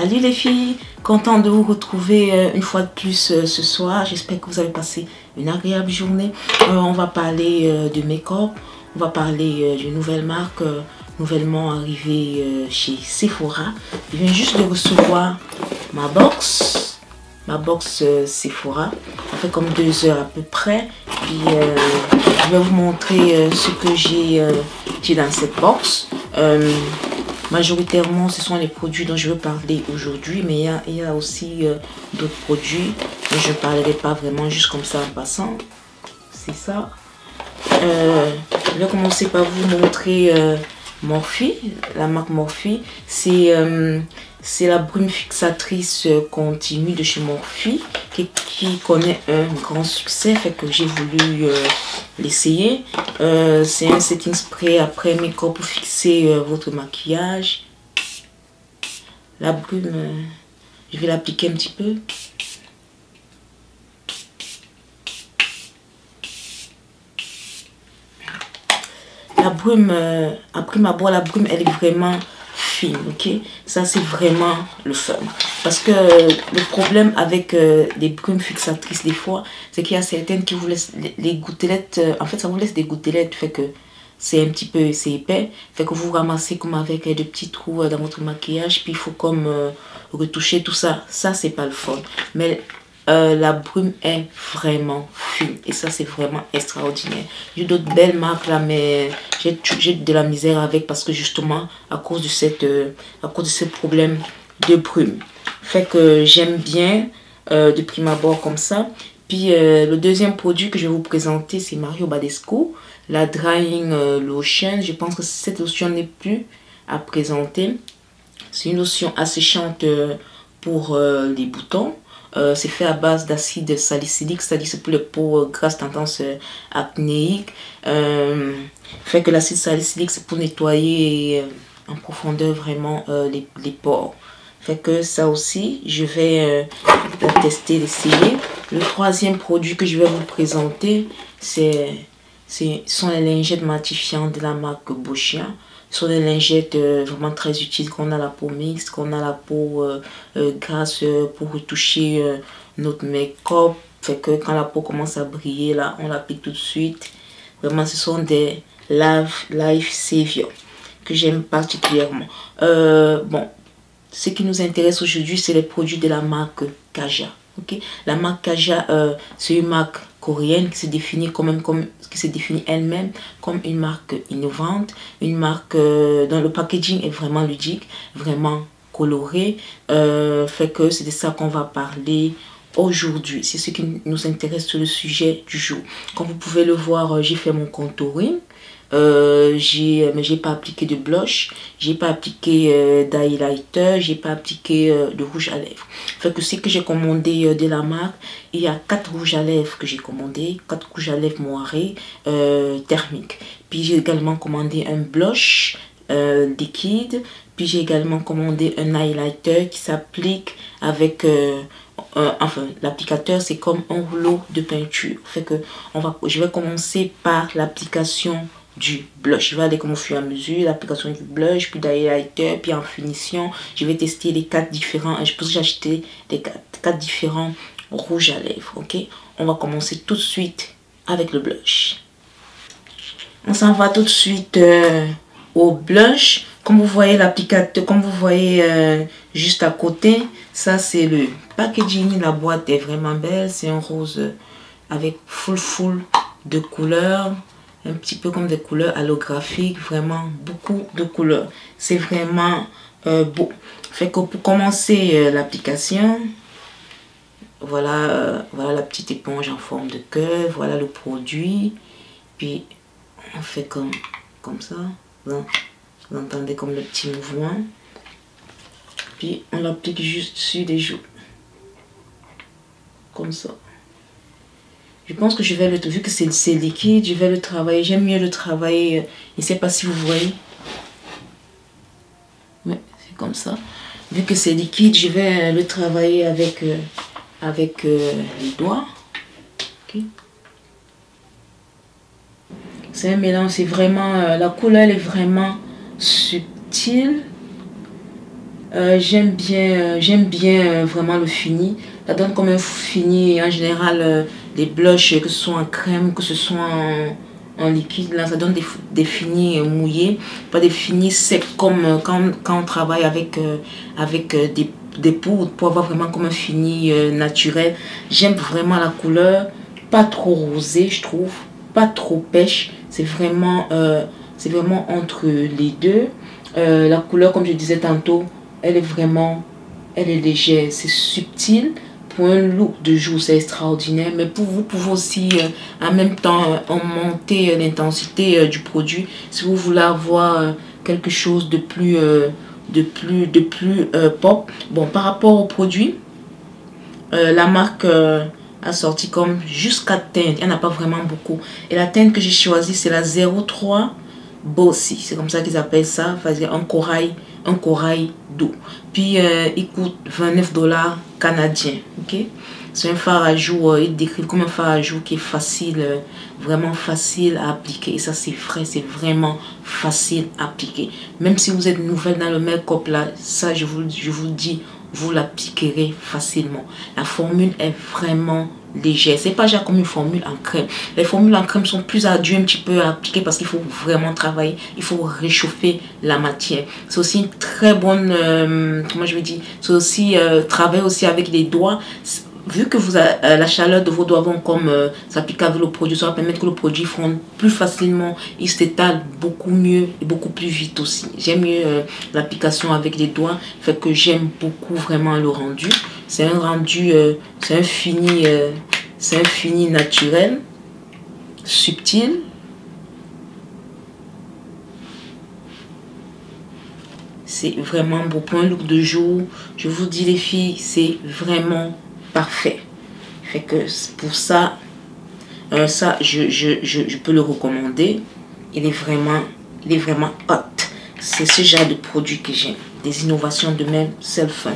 Salut les filles, content de vous retrouver une fois de plus ce soir. J'espère que vous avez passé une agréable journée. On va parler de make-up, on va parler d'une nouvelle marque nouvellement arrivée chez Sephora. Je viens juste de recevoir ma box Sephora. Ça fait comme 2 heures à peu près. Puis je vais vous montrer ce que j'ai dans cette box. Majoritairement, ce sont les produits dont je veux parler aujourd'hui, mais il y a aussi d'autres produits dont je ne parlerai pas vraiment juste comme ça en passant. C'est ça. Je vais commencer par vous montrer Morphe, la marque Morphe. C'est la brume fixatrice continue de chez Morphe qui connaît un grand succès, fait que j'ai voulu l'essayer. C'est un setting spray après make-up pour fixer votre maquillage. La brume, je vais l'appliquer un petit peu. La brume, après ma boîte, la brume, elle est vraiment fine, ok? Ça, c'est vraiment le fun. Parce que le problème avec les brumes fixatrices, des fois, c'est qu'il y a certaines qui vous laissent les gouttelettes. En fait, ça vous laisse des gouttelettes, fait que c'est un petit peu, c'est épais. Fait que vous ramassez comme avec des petits trous dans votre maquillage. Puis il faut comme retoucher tout ça. Ça, c'est pas le fun. Mais la brume est vraiment fine et ça c'est vraiment extraordinaire. J'ai d'autres belles marques là, mais j'ai de la misère avec parce que justement à cause de ce problème de brume. Fait que j'aime bien de prime abord comme ça. Puis le deuxième produit que je vais vous présenter, c'est Mario Badescu, la Drying Lotion. Je pense que cette lotion n'est plus à présenter. C'est une lotion asséchante pour les boutons. C'est fait à base d'acide salicylique, c'est-à-dire c'est pour les peaux grasses tendance acnéique. Fait que l'acide salicylique c'est pour nettoyer en profondeur vraiment les pores. Fait que ça aussi je vais la tester, l'essayer. Le troisième produit que je vais vous présenter sont les lingettes matifiantes de la marque Boscia. Ce sont des lingettes vraiment très utiles qu'on a la peau mixte, qu'on a la peau grasse pour retoucher notre make-up. Fait que quand la peau commence à briller, là, on l'applique tout de suite. Vraiment, ce sont des life savior que j'aime particulièrement. Bon, ce qui nous intéresse aujourd'hui, c'est les produits de la marque Kaja. Okay? La marque Kaja, c'est une marque coréenne qui se définit elle-même comme une marque innovante, une marque dont le packaging est vraiment ludique, vraiment coloré. Fait que c'est de ça qu'on va parler aujourd'hui. C'est ce qui nous intéresse sur le sujet du jour. Comme vous pouvez le voir, j'ai fait mon contouring. Mais j'ai pas appliqué de blush, j'ai pas appliqué d'highlighter, j'ai pas appliqué de rouge à lèvres. Fait que ce que j'ai commandé de la marque, il y a 4 rouges à lèvres que j'ai commandé, 4 rouges à lèvres moirés thermiques. Puis j'ai également commandé un blush liquide. Puis j'ai également commandé un highlighter qui s'applique avec enfin l'applicateur c'est comme un rouleau de peinture. Fait que je vais commencer par l'application du blush. Je vais aller comme au fur et à mesure, l'application du blush, puis d'highlighter, puis en finition. Je vais tester les 4 différents. Je pense que j'ai acheté les 4 différents rouges à lèvres. Ok, on va commencer tout de suite avec le blush. On s'en va tout de suite au blush. Comme vous voyez l'applicateur, comme vous voyez juste à côté, ça c'est le packaging. La boîte est vraiment belle. C'est un rose avec full de couleurs. Un petit peu comme des couleurs holographiques. Vraiment beaucoup de couleurs. C'est vraiment beau. Fait que pour commencer l'application, voilà la petite éponge en forme de cœur. Voilà le produit. Puis on fait comme ça. Vous entendez comme le petit mouvement. Puis on l'applique juste sur les joues. Comme ça. Je pense que je vais le... Vu que c'est liquide, je vais le travailler. J'aime mieux le travailler. Je ne sais pas si vous voyez. Ouais, c'est comme ça. Vu que c'est liquide, je vais le travailler avec les doigts. Ok. C'est un mélange. C'est vraiment... la couleur elle est vraiment subtile. J'aime bien vraiment le fini. Ça donne comme un fini en général des blushs, que ce soit en crème, que ce soit en liquide. Là, ça donne des finis mouillés, pas des finis secs comme quand on travaille avec, des poudres pour avoir vraiment comme un fini naturel. J'aime vraiment la couleur, pas trop rosé, je trouve, pas trop pêche. C'est vraiment entre les deux. La couleur, comme je disais tantôt, elle est légère, c'est subtil. Pour un look de jour, c'est extraordinaire. Mais vous pouvez aussi en même temps augmenter l'intensité du produit. Si vous voulez avoir quelque chose de plus, pop. Bon, par rapport au produit, la marque a sorti comme jusqu'à teinte. Il n'y en a pas vraiment beaucoup. Et la teinte que j'ai choisie, c'est la 03 Bossy. C'est comme ça qu'ils appellent ça. Un corail doux. Puis il coûte 29 $ canadiens. Ok, c'est un fard à jour. Il décrit comme un fard à jour qui est facile, vraiment facile à appliquer. Et ça, c'est vrai, c'est vraiment facile à appliquer. Même si vous êtes nouvelle dans le make-up là, ça, je vous le dis, vous l'appliquerez facilement. La formule est vraiment légère. C'est pas genre comme une formule en crème. Les formules en crème sont plus ardues un petit peu à appliquer parce qu'il faut vraiment travailler. Il faut réchauffer la matière. C'est aussi une très bonne, comment je vais dire, c'est aussi travailler aussi avec les doigts. Vu que la chaleur de vos doigts vont comme s'appliquer avec le produit, ça va permettre que le produit fonde plus facilement. Il s'étale beaucoup mieux et beaucoup plus vite aussi. J'aime mieux l'application avec les doigts, fait que j'aime beaucoup vraiment le rendu. C'est un rendu, c'est un fini naturel, subtil. C'est vraiment beau pour un look de jour. Je vous dis les filles, c'est vraiment parfait. Fait que pour ça, je peux le recommander. Il est vraiment hot. C'est ce genre de produit que j'aime. Des innovations de même, c'est le fun.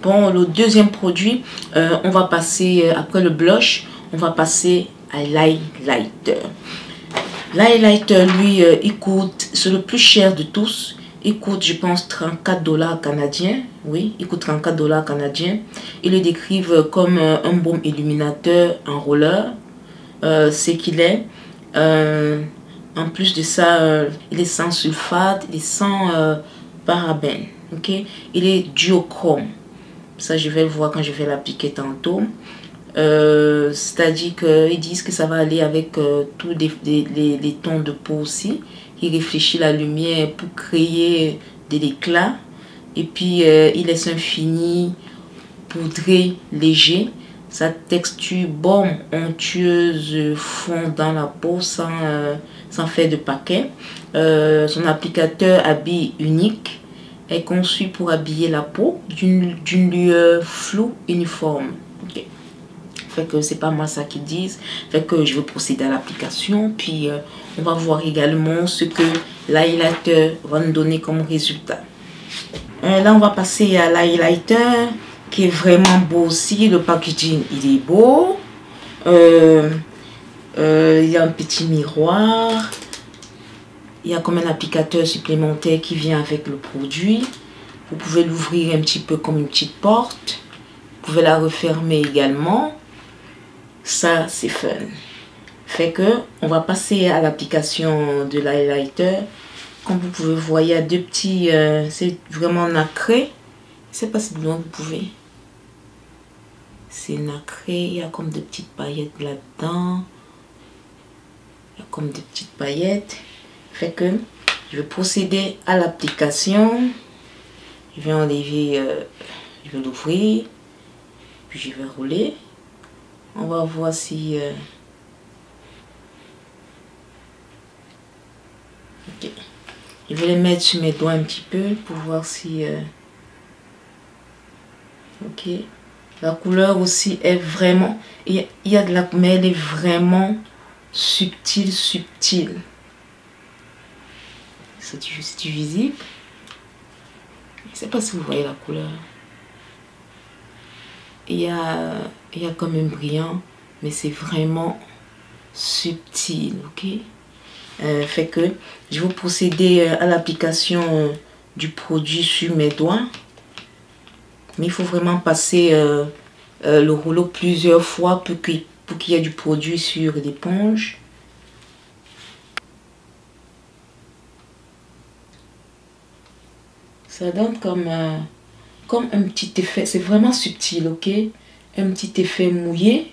Bon, le deuxième produit, on va passer, après le blush, on va passer à l'highlighter. L'highlighter, lui, il coûte, c'est le plus cher de tous. Il coûte, je pense, 34 $ canadiens. Oui, il coûte 34 $ canadiens. Ils le décrivent comme un baume illuminateur en roller. C'est qu'il est. En plus de ça, il est sans sulfate, il est sans parabènes. Ok, il est duochrome. Ça, je vais le voir quand je vais l'appliquer tantôt. C'est-à-dire qu'ils disent que ça va aller avec tous les tons de peau aussi. Il réfléchit la lumière pour créer de l'éclat. Et puis, il laisse un fini poudré léger. Sa texture bonne, onctueuse, fond dans la peau sans faire de paquet. Son applicateur habille unique est conçu pour habiller la peau d'une lueur floue uniforme. Okay. Fait que c'est pas moi ça qu'ils disent. Fait que je vais procéder à l'application. Puis on va voir également ce que l'highlighter va nous donner comme résultat. Là on va passer à l'highlighter qui est vraiment beau aussi. Le packaging il est beau. Il y a un petit miroir. Il y a comme un applicateur supplémentaire qui vient avec le produit. Vous pouvez l'ouvrir un petit peu comme une petite porte. Vous pouvez la refermer également. Ça, c'est fun. Fait que on va passer à l'application de l'highlighter. Comme vous pouvez voir, il y a deux petits... c'est vraiment nacré. Je sais pas si vous pouvez. C'est nacré. Il y a comme des petites paillettes là-dedans. Il y a comme des petites paillettes. Fait que je vais procéder à l'application. Je vais enlever, je vais l'ouvrir, puis je vais rouler. On va voir si... ok. Je vais les mettre sur mes doigts un petit peu pour voir si... ok. La couleur aussi est vraiment... Il y a de la... mais elle est vraiment subtile. C'est visible. Je ne sais pas si vous voyez la couleur. Il y a comme un brillant, mais c'est vraiment subtil, ok. Fait que je vais procéder à l'application du produit sur mes doigts. Mais il faut vraiment passer le rouleau plusieurs fois pour qu'il y ait du produit sur l'éponge. Ça donne comme un petit effet. C'est vraiment subtil, ok? Un petit effet mouillé.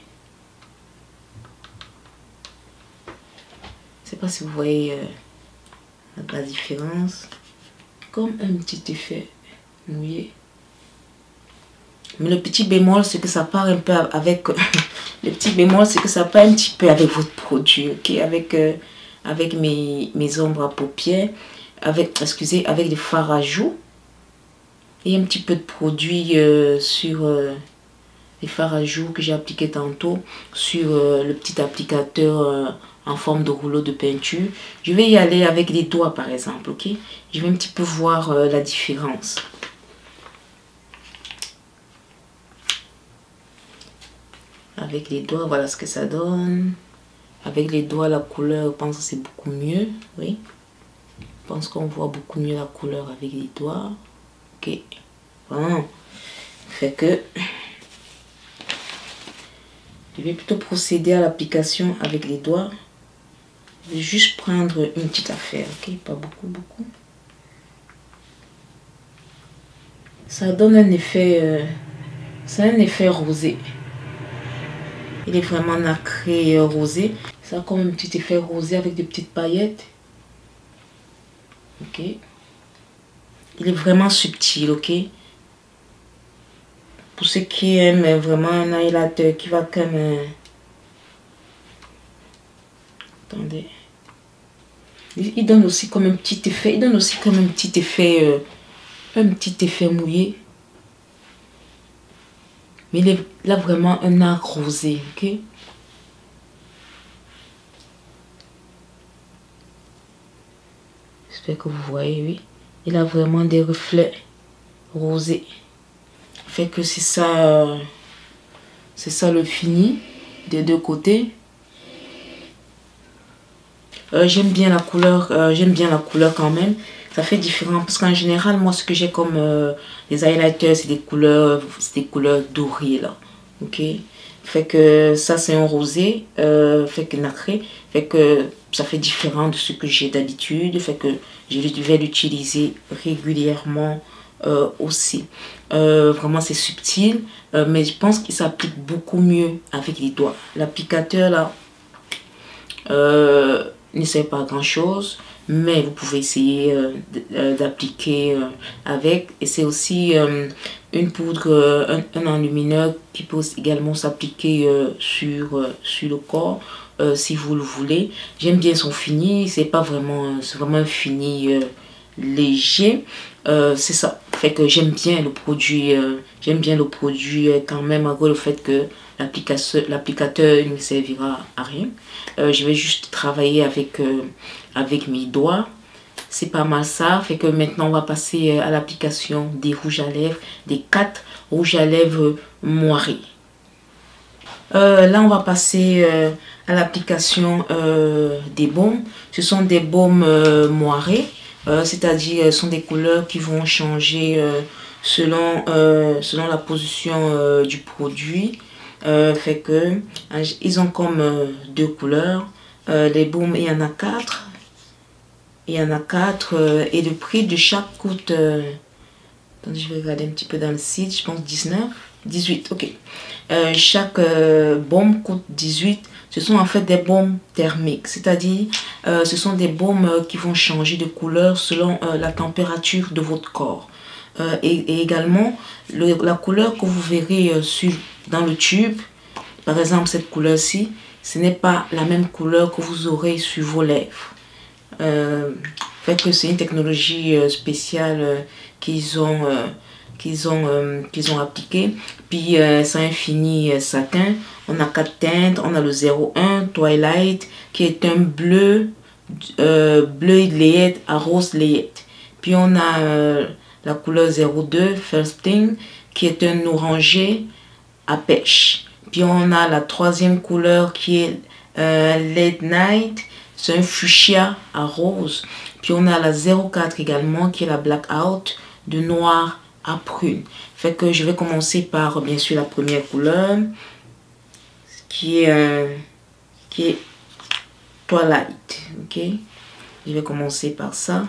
Je ne sais pas si vous voyez la différence. Comme un petit effet mouillé. Mais le petit bémol, c'est que ça part un peu avec... le petit bémol, c'est que ça part un petit peu avec votre produit, ok? Avec mes ombres à paupières. Excusez, avec des fards à joues. Et un petit peu de produit sur les fards à joues que j'ai appliqué tantôt. Sur le petit applicateur en forme de rouleau de peinture. Je vais y aller avec les doigts par exemple, ok? Je vais un petit peu voir la différence. Avec les doigts, voilà ce que ça donne. Avec les doigts, la couleur, je pense que c'est beaucoup mieux. Oui. Je pense qu'on voit beaucoup mieux la couleur avec les doigts. Ok. Bon. Fait que je vais plutôt procéder à l'application avec les doigts. Je vais juste prendre une petite affaire. Ok. Pas beaucoup. Ça donne un effet... ça a un effet rosé. Il est vraiment nacré et rosé. Ça a comme un petit effet rosé avec des petites paillettes. Ok. Il est vraiment subtil, ok. Pour ceux qui aiment vraiment un highlighter qui va comme... Attendez. Il donne aussi comme un petit effet. Il donne aussi comme un petit effet... un petit effet mouillé. Mais il a vraiment un arc rosé, ok. J'espère que vous voyez, oui. Il a vraiment des reflets rosés. Fait que c'est ça le fini des deux côtés. J'aime bien la couleur, quand même. Ça fait différent parce qu'en général, moi, ce que j'ai comme les highlighters, c'est des couleurs dorées là. Ok. Fait que ça, c'est un rosé, fait que nacré. Fait que ça fait différent de ce que j'ai d'habitude. Fait que je vais l'utiliser régulièrement aussi. Vraiment, c'est subtil, mais je pense qu'il s'applique beaucoup mieux avec les doigts. L'applicateur là, ne sert pas à grand chose, mais vous pouvez essayer d'appliquer avec. Et c'est aussi une poudre, un enlumineur qui peut également s'appliquer sur le corps si vous le voulez. J'aime bien son fini, c'est vraiment un fini léger. C'est ça, fait que j'aime bien le produit quand même, malgré le fait que l'applicateur ne servira à rien. Je vais juste travailler avec mes doigts. C'est pas mal ça. Fait que maintenant on va passer à l'application des rouges à lèvres, des 4 rouges à lèvres moirés. Là on va passer à l'application des baumes. Ce sont des baumes moirés, c'est-à-dire sont des couleurs qui vont changer selon la position du produit. Fait que ils ont comme deux couleurs. Les baumes, il y en a 4. Il y en a 4 et le prix de chaque coûte... attendez, je vais regarder un petit peu dans le site. Je pense 18, ok. Chaque baume coûte 18. Ce sont en fait des baumes thermiques. C'est-à-dire, ce sont des baumes qui vont changer de couleur selon la température de votre corps. Et également, la couleur que vous verrez dans le tube, par exemple cette couleur-ci, ce n'est pas la même couleur que vous aurez sur vos lèvres. Fait que c'est une technologie spéciale qu'ils ont appliquée. Puis c'est un fini satin. On a 4 teintes. On a le 01 Twilight qui est un bleu layette à rose layette. Puis on a la couleur 02 First Thing qui est un orangé à pêche. Puis on a la 3e couleur qui est Late Night. C'est un fuchsia à rose. Puis on a la 04 également qui est la Blackout de noir à prune. Fait que je vais commencer par, bien sûr, la première couleur, qui est Twilight, ok? Je vais commencer par ça.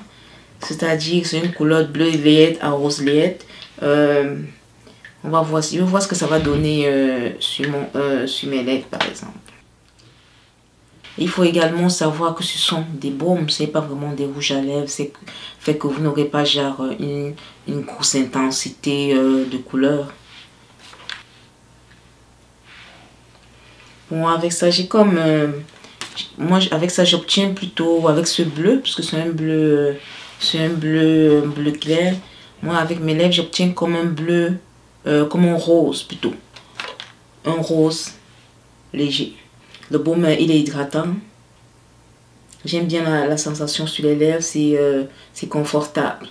C'est-à-dire que c'est une couleur bleu layette à rose layette. On va voir, je vais voir ce que ça va donner sur mes lèvres, par exemple. Il faut également savoir que ce sont des baumes, ce n'est pas vraiment des rouges à lèvres, c'est fait que vous n'aurez pas genre une grosse intensité de couleur. Bon, avec ça, j'ai comme... moi, avec ça, j'obtiens plutôt avec ce bleu, parce que c'est un bleu clair. Moi, avec mes lèvres, j'obtiens comme un bleu, comme un rose plutôt. Un rose léger. Le baume, il est hydratant. J'aime bien la sensation sur les lèvres, c'est confortable.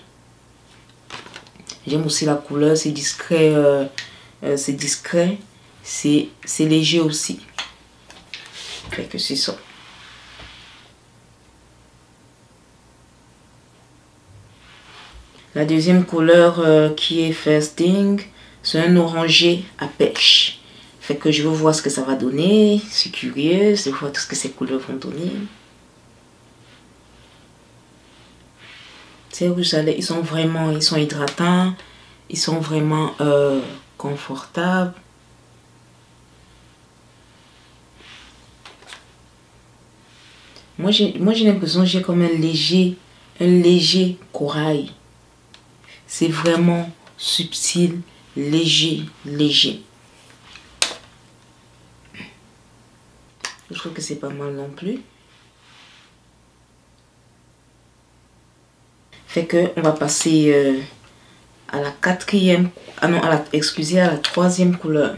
J'aime aussi la couleur, c'est discret, c'est léger aussi. Fait que c'est ça. La deuxième couleur qui est First Thing, c'est un orangé à pêche. Fait que je veux voir ce que ça va donner. Je suis curieuse de voir tout ce que ces couleurs vont donner. Ces rouges à lèvres, ils sont hydratants. Ils sont vraiment confortables. Moi j'ai l'impression que j'ai comme un léger corail. C'est vraiment subtil, léger. Je trouve que c'est pas mal non plus. Fait que on va passer à la quatrième, à la troisième couleur.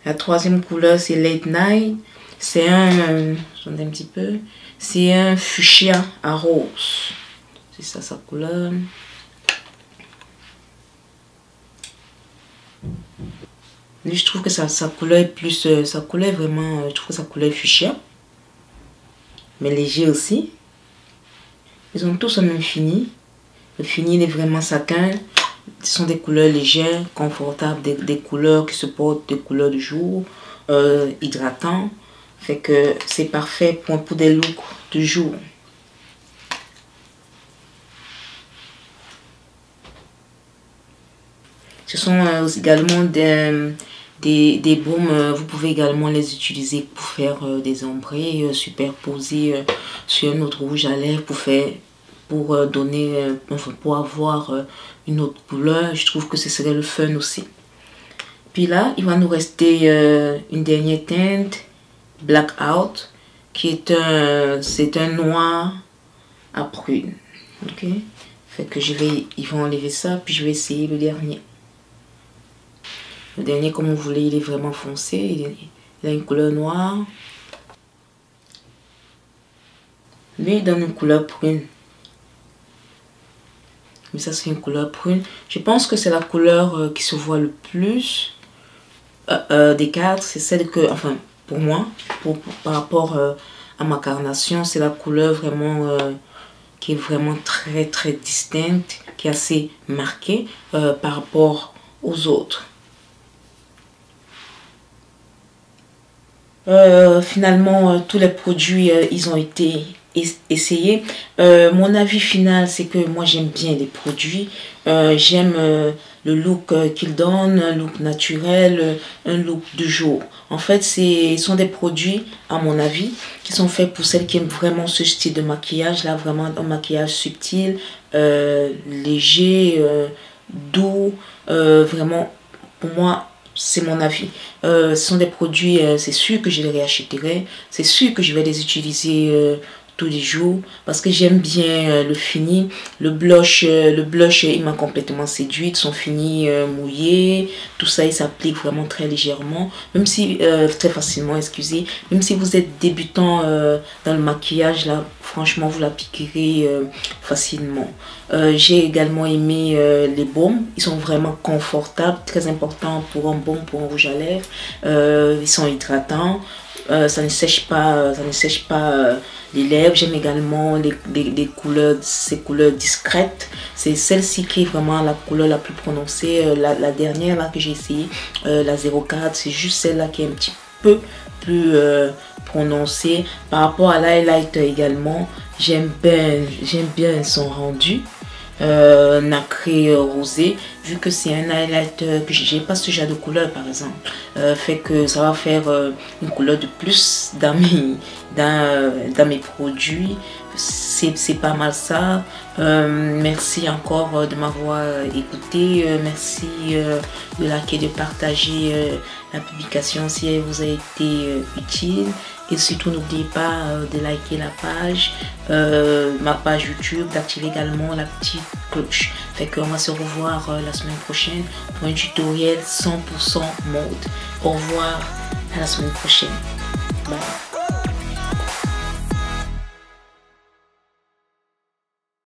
La troisième couleur c'est Late Night. C'est attendez un petit peu. C'est un fuchsia à rose. C'est ça sa couleur. Lui, je trouve que sa couleur est plus... sa couleur est vraiment... je trouve que sa couleur est fuchsia. Mais léger aussi. Ils ont tous un même fini. Le fini, il est vraiment satin. Ce sont des couleurs légères, confortables. Des couleurs qui se portent, des couleurs de jour. Hydratants. Fait que c'est parfait pour des looks de jour. Ce sont également des baumes, vous pouvez également les utiliser pour faire des ombrés superposés sur un autre rouge à lèvres pour donner, pour avoir une autre couleur. Je trouve que ce serait le fun aussi. Puis là, il va nous rester une dernière teinte, Blackout, qui est c'est un noir à prune. Ok, fait que ils vont enlever ça, puis je vais essayer le dernier. Le dernier, comme vous voulez, il est vraiment foncé. Il a une couleur noire. Lui, il donne une couleur prune. Mais ça, c'est une couleur prune. Je pense que c'est la couleur qui se voit le plus des quatre. C'est celle que, enfin, pour moi, par rapport à ma carnation, c'est la couleur vraiment qui est vraiment très distincte, qui est assez marquée par rapport aux autres. Finalement, tous les produits, ils ont été essayés. Mon avis final, c'est que moi, j'aime bien les produits. J'aime le look qu'ils donnent, un look naturel, un look du jour. En fait, ce sont des produits, à mon avis, qui sont faits pour celles qui aiment vraiment ce style de maquillage. Là, vraiment un maquillage subtil, léger, doux. Vraiment, pour moi, c'est mon avis. Ce sont des produits, c'est sûr que je les réachèterai. C'est sûr que je vais les utiliser tous les jours parce que j'aime bien le fini. Le blush, il m'a complètement séduite. Son fini mouillé, tout ça, il s'applique vraiment très légèrement. Même si, très facilement, excusez. Même si vous êtes débutant dans le maquillage, là, franchement, vous l'appliquerez facilement. J'ai également aimé les baumes. Ils sont vraiment confortables, très important pour un baume, pour un rouge à lèvres. Ils sont hydratants. Ça ne sèche pas les lèvres. J'aime également les couleurs, ces couleurs discrètes. C'est celle-ci qui est vraiment la couleur la plus prononcée. La dernière là que j'ai essayé, la 04, c'est juste celle-là qui est un petit peu plus prononcée. Par rapport à l'highlighter également, j'aime bien son rendu. Nacré rosé, vu que c'est un highlighter que j'ai pas ce genre de couleur par exemple, fait que ça va faire une couleur de plus dans mes produits. C'est pas mal ça. Merci encore de m'avoir écouté. Merci de liker, de partager la publication si elle vous a été utile. Et surtout, n'oubliez pas de liker la page, ma page YouTube, d'activer également la petite cloche. Fait qu'on va se revoir la semaine prochaine pour un tutoriel 100% mode. Au revoir, à la semaine prochaine. Bye.